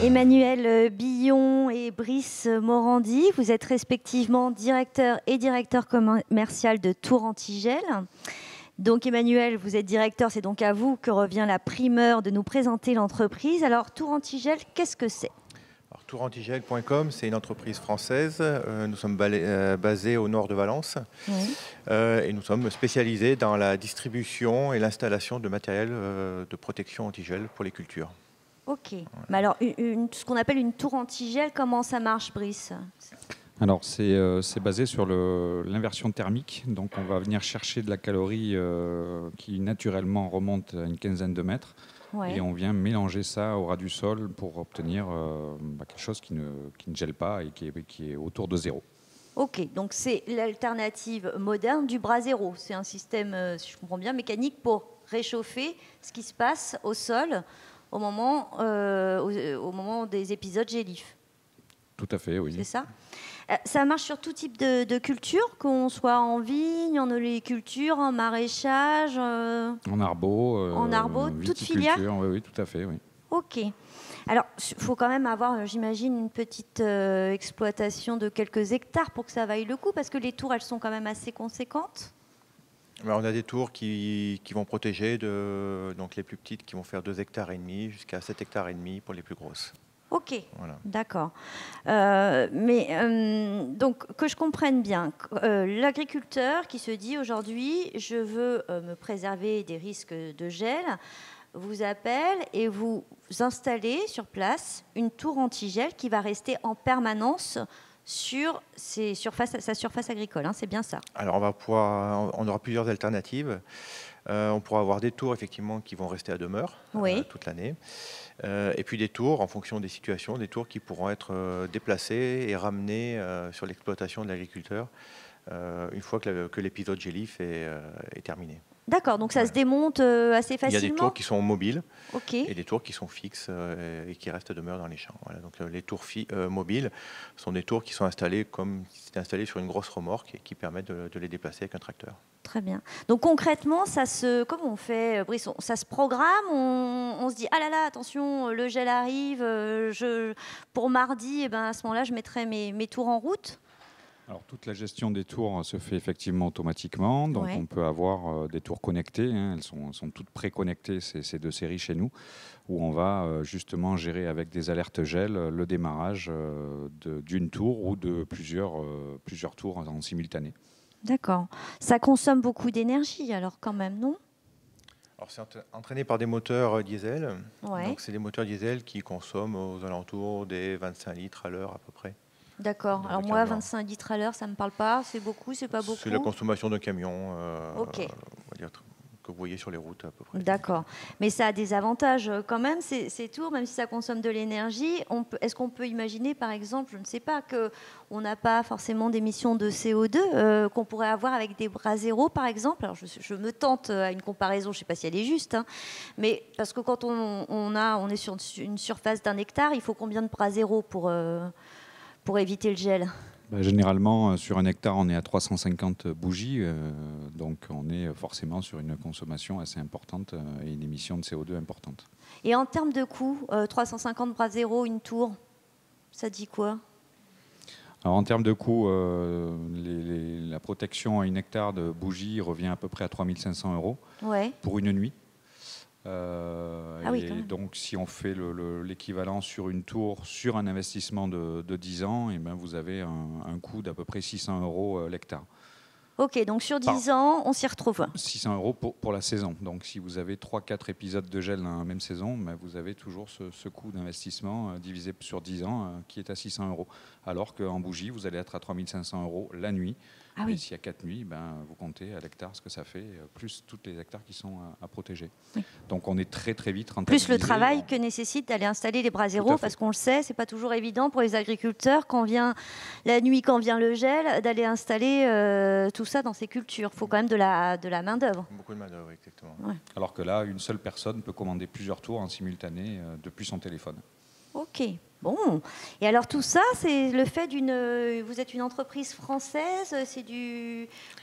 Emmanuel Billon et Brice Morandi, vous êtes respectivement directeur et directeur commercial de Tour Antigel. Donc Emmanuel, vous êtes directeur, c'est donc à vous que revient la primeur de nous présenter l'entreprise. Alors Tour Antigel, qu'est-ce que c'est ? Tourantigel.com, c'est une entreprise française. Nous sommes basés au nord de Valence. Oui. Et nous sommes spécialisés dans la distribution et l'installation de matériel de protection antigel pour les cultures. Ok. Ouais. Mais alors, ce qu'on appelle une tour antigel, comment ça marche, Brice ? Alors, c'est basé sur l'inversion thermique. Donc, on va venir chercher de la calorie qui, naturellement, remonte à une quinzaine de mètres. Ouais. Et on vient mélanger ça au ras du sol pour obtenir quelque chose qui ne gèle pas et qui est autour de zéro. Ok, donc c'est l'alternative moderne du bras zéro. C'est un système, si je comprends bien, mécanique pour réchauffer ce qui se passe au sol au moment des épisodes gélifs. Tout à fait, oui. C'est ça ? Ça marche sur tout type de culture, qu'on soit en vigne, en oléiculture, en maraîchage, en arbo, toute filière. Oui, tout à fait, oui. Ok. Alors, il faut quand même avoir, j'imagine, une petite exploitation de quelques hectares pour que ça vaille le coup, parce que les tours, elles sont quand même assez conséquentes. Alors, on a des tours qui vont protéger, donc les plus petites qui vont faire 2,5 hectares jusqu'à 7,5 hectares pour les plus grosses. Ok, voilà. D'accord. Donc, que je comprenne bien, l'agriculteur qui se dit aujourd'hui, je veux me préserver des risques de gel, vous appelle et vous installez sur place une tour antigel qui va rester en permanence sur sa surface agricole. Hein, c'est bien ça. Alors, on aura plusieurs alternatives. On pourra avoir des tours effectivement qui vont rester à demeure toute l'année. Et puis des tours, en fonction des situations, des tours qui pourront être déplacés et ramenés sur l'exploitation de l'agriculteur une fois que l'épisode gélif est terminé. D'accord, donc ça se démonte assez facilement. Il y a des tours qui sont mobiles et des tours qui sont fixes et qui restent à demeure dans les champs. Voilà, donc les tours mobiles sont des tours qui sont installés comme si c'était installé sur une grosse remorque et qui permettent de les déplacer avec un tracteur. Très bien. Donc concrètement, comment on fait, Brice ? Ça se programme, on se dit, ah là là, attention, le gel arrive, pour mardi, à ce moment-là, je mettrai mes tours en route. Alors, toute la gestion des tours se fait effectivement automatiquement. Donc, on peut avoir des tours connectées. Hein. Elles sont toutes préconnectées, ces deux séries chez nous, où on va justement gérer avec des alertes gel le démarrage d'une tour ou de plusieurs tours en simultané. D'accord. Ça consomme beaucoup d'énergie, alors quand même, non ? Alors, c'est entraîné par des moteurs diesel. Donc, c'est des moteurs diesel qui consomment aux alentours des 25 litres à l'heure à peu près. D'accord. Alors moi, 25 litres à l'heure, ça ne me parle pas. C'est beaucoup, c'est pas beaucoup ? C'est la consommation d'un camion, on va dire, que vous voyez sur les routes à peu près. D'accord. Mais ça a des avantages quand même, ces tours, même si ça consomme de l'énergie. Est-ce qu'on peut imaginer, par exemple, je ne sais pas, qu'on n'a pas forcément d'émissions de CO2 qu'on pourrait avoir avec des bras zéro, par exemple ? Alors je me tente à une comparaison, je ne sais pas si elle est juste, hein, mais parce que quand on est sur une surface d'1 hectare, il faut combien de bras zéro pour éviter le gel ? Généralement, sur 1 hectare, on est à 350 bougies, donc on est forcément sur une consommation assez importante et une émission de CO2 importante. Et en termes de coût, 350 bras zéro, une tour, ça dit quoi ? Alors, en termes de coût, la protection à 1 hectare de bougies revient à peu près à 3 500 € pour une nuit. Et donc, si on fait l'équivalent sur une tour, sur un investissement de 10 ans, et vous avez un coût d'à peu près 600 € l'hectare. Ok, donc sur 10 ans, on s'y retrouve. 600 € pour la saison. Donc, si vous avez 3-4 épisodes de gel dans la même saison, vous avez toujours ce coût d'investissement divisé sur 10 ans qui est à 600 €. Alors qu'en bougie, vous allez être à 3 500 € la nuit. Et s'il y a 4 nuits, vous comptez à l'hectare ce que ça fait, plus tous les hectares qui sont à protéger. Oui. Donc on est très très vite rentabilisé. Plus le travail que nécessite d'aller installer les bras zéro, parce qu'on le sait, c'est pas toujours évident pour les agriculteurs, quand vient la nuit, quand vient le gel, d'aller installer tout ça dans ces cultures. Il faut quand même de la main-d'œuvre. Beaucoup de main-d'œuvre, exactement. Ouais. Alors que là, une seule personne peut commander plusieurs tours en simultané depuis son téléphone. Ok. Bon, et alors tout ça, c'est le fait vous êtes une entreprise française,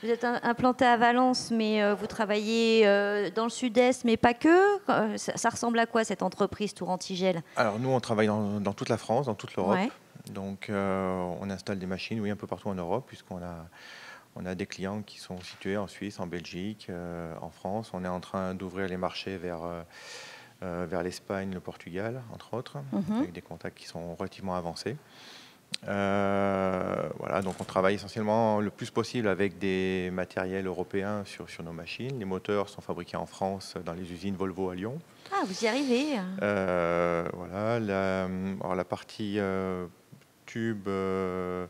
vous êtes implanté à Valence, mais vous travaillez dans le sud-est, mais pas que. Ça ressemble à quoi cette entreprise Tour Antigel? Alors nous, on travaille dans toute la France, dans toute l'Europe. Ouais. Donc on installe des machines, oui, un peu partout en Europe, puisqu'on a des clients qui sont situés en Suisse, en Belgique, en France. On est en train d'ouvrir les marchés vers l'Espagne, le Portugal, entre autres, avec des contacts qui sont relativement avancés. Voilà, donc on travaille essentiellement le plus possible avec des matériels européens sur nos machines. Les moteurs sont fabriqués en France dans les usines Volvo à Lyon. Ah, vous y arrivez. Voilà, la partie tube, on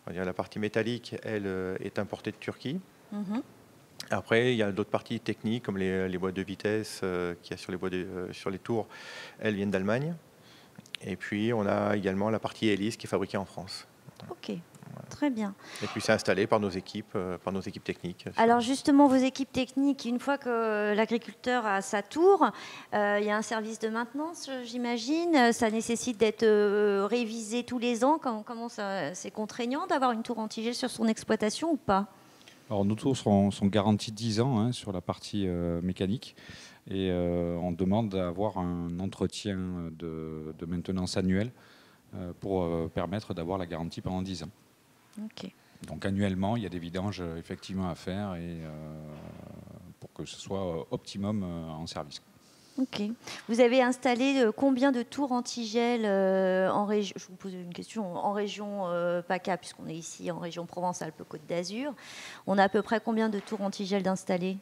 va dire la partie métallique, elle est importée de Turquie. Après, il y a d'autres parties techniques comme les boîtes de vitesse qu'il y a sur les tours. Elles viennent d'Allemagne. Et puis, on a également la partie hélice qui est fabriquée en France. Ok, voilà. Très bien. Et puis, c'est installé par nos équipes techniques. Alors justement, vos équipes techniques, une fois que l'agriculteur a sa tour, il y a un service de maintenance, j'imagine. Ça nécessite d'être révisé tous les ans. Comment c'est contraignant d'avoir une tour Antigel sur son exploitation ou pas? Alors, nos tours sont garantis 10 ans sur la partie mécanique et on demande d'avoir un entretien de maintenance annuel pour permettre d'avoir la garantie pendant 10 ans. Okay. Donc annuellement, il y a des vidanges effectivement à faire et pour que ce soit optimum en service. Ok. Vous avez installé combien de tours Antigel en région? Je vous pose une question en région PACA, puisqu'on est ici en région Provence-Alpes-Côte d'Azur. On a à peu près combien de tours Antigel d'installés?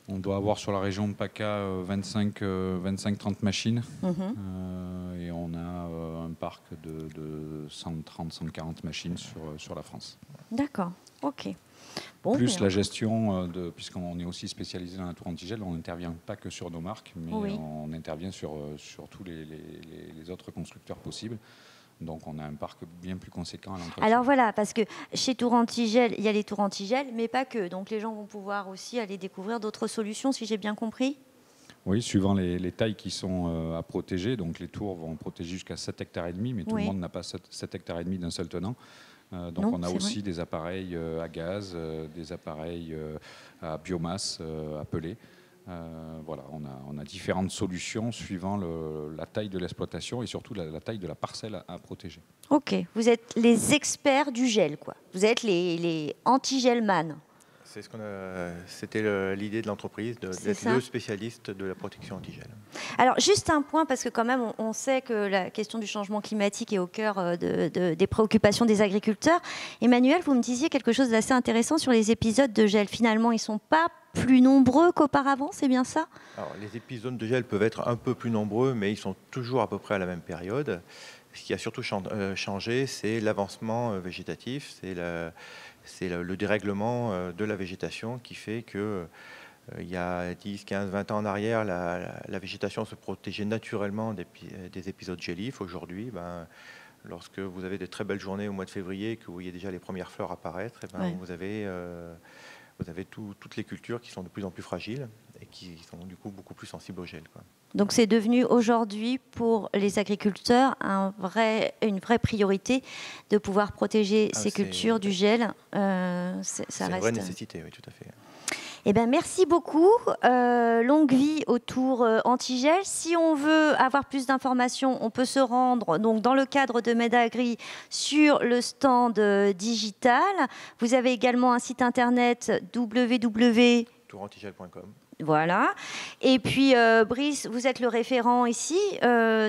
On doit avoir sur la région de PACA 25-30 machines et on a un parc de 130-140 machines sur la France. D'accord, ok. Bon, plus la gestion, puisqu'on est aussi spécialisé dans la tour Antigel, on n'intervient pas que sur nos marques, mais on intervient sur tous les autres constructeurs possibles. Donc on a un parc bien plus conséquent à l'entretien. Alors voilà, parce que chez Tour Antigel, il y a les tours Antigel, mais pas que. Donc les gens vont pouvoir aussi aller découvrir d'autres solutions, si j'ai bien compris. Oui, suivant les tailles qui sont à protéger. Donc les tours vont protéger jusqu'à 7,5 hectares, mais tout le monde n'a pas 7,5 hectares d'un seul tenant. Donc on a aussi des appareils à gaz, des appareils à biomasse, à pellet. Voilà, on a différentes solutions suivant la taille de l'exploitation et surtout la taille de la parcelle à protéger. Ok, vous êtes les experts du gel, quoi. Vous êtes les anti-gelman. C'était l'idée de l'entreprise, d'être le spécialiste de la protection anti-gel. Alors, juste un point, parce que quand même, on sait que la question du changement climatique est au cœur des préoccupations des agriculteurs. Emmanuel, vous me disiez quelque chose d'assez intéressant sur les épisodes de gel. Finalement, ils ne sont pas plus nombreux qu'auparavant, c'est bien ça? Alors, les épisodes de gel peuvent être un peu plus nombreux, mais ils sont toujours à peu près à la même période. Ce qui a surtout changé, c'est l'avancement végétatif, c'est le dérèglement de la végétation qui fait que il y a 10, 15, 20 ans en arrière, la végétation se protégeait naturellement des épisodes gélifs. Aujourd'hui, lorsque vous avez de très belles journées au mois de février, que vous voyez déjà les premières fleurs apparaître, vous avez toutes les cultures qui sont de plus en plus fragiles et qui sont du coup beaucoup plus sensibles au gel, quoi. Donc c'est devenu aujourd'hui pour les agriculteurs une vraie priorité de pouvoir protéger ces cultures du gel. C'est une vraie nécessité, oui, tout à fait. Eh bien, merci beaucoup. Longue vie au Tour Antigel. Si on veut avoir plus d'informations, on peut se rendre donc, dans le cadre de Medagri sur le stand digital. Vous avez également un site internet tourantigel.com. Voilà. Et puis, Brice, vous êtes le référent ici.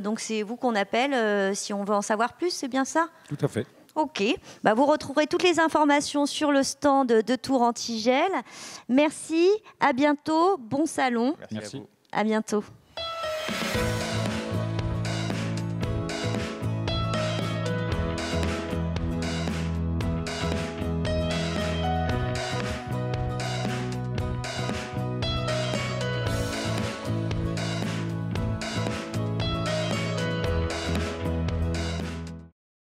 Donc, c'est vous qu'on appelle si on veut en savoir plus, c'est bien ça? Tout à fait. Ok. Vous retrouverez toutes les informations sur le stand de Tour Antigel. Merci. À bientôt. Bon salon. Merci. À vous. À bientôt.